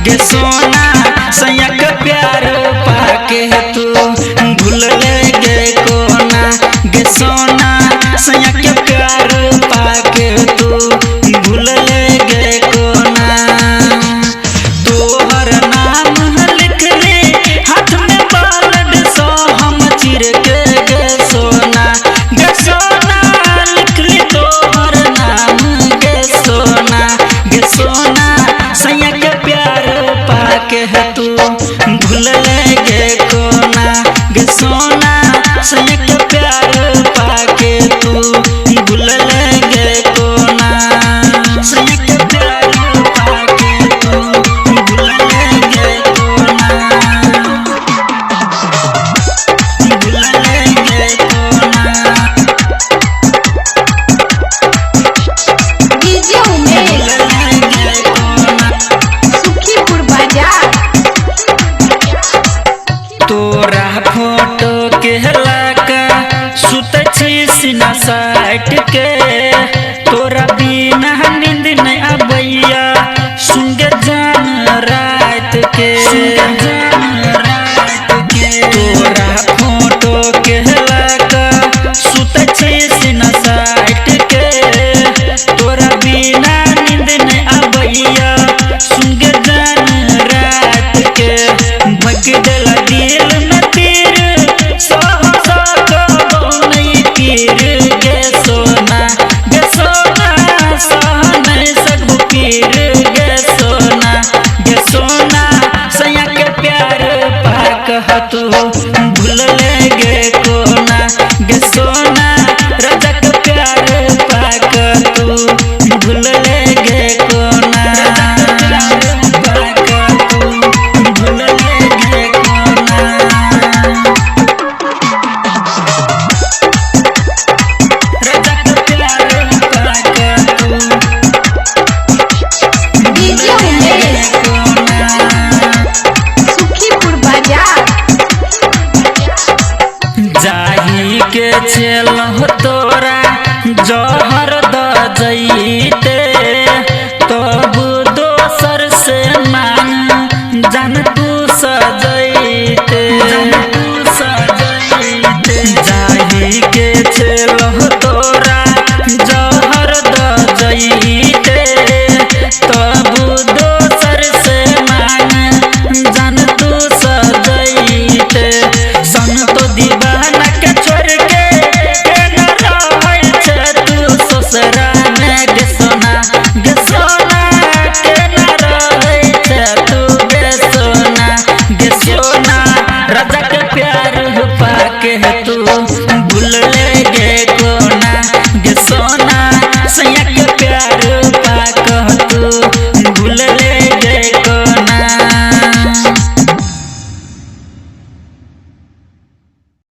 गे सोना सैया के प्यार पाके तू भूल गे कोना। गे सोना सैया के प्यार पाके तू भूल गे कोना। तोहर नाम लिख ले हाथ में बालड सो हम चिर के गे सोना। गे सोना लिख ले तोहर नाम गे सोना। गे सोना सैया के प्यार पाके तू भूल गे कोना। गे सोना सैया के प्यार पाके तू भूल गे कोना। सैया के प्यार पाके तू भूल गे कोना। भूल गे कोना। डीजे उमेश सुखीपुर बाजार। तोरा फोटो के लगा सुत सीना साइट के। तोरा बिना नींद नहीं आबैया सुंगे जान रात के। तोरा फोटो के लगा सुत सीना साइट के। तोरा बिना नींद नहीं आबैया सुंगे जान रात के। भग देला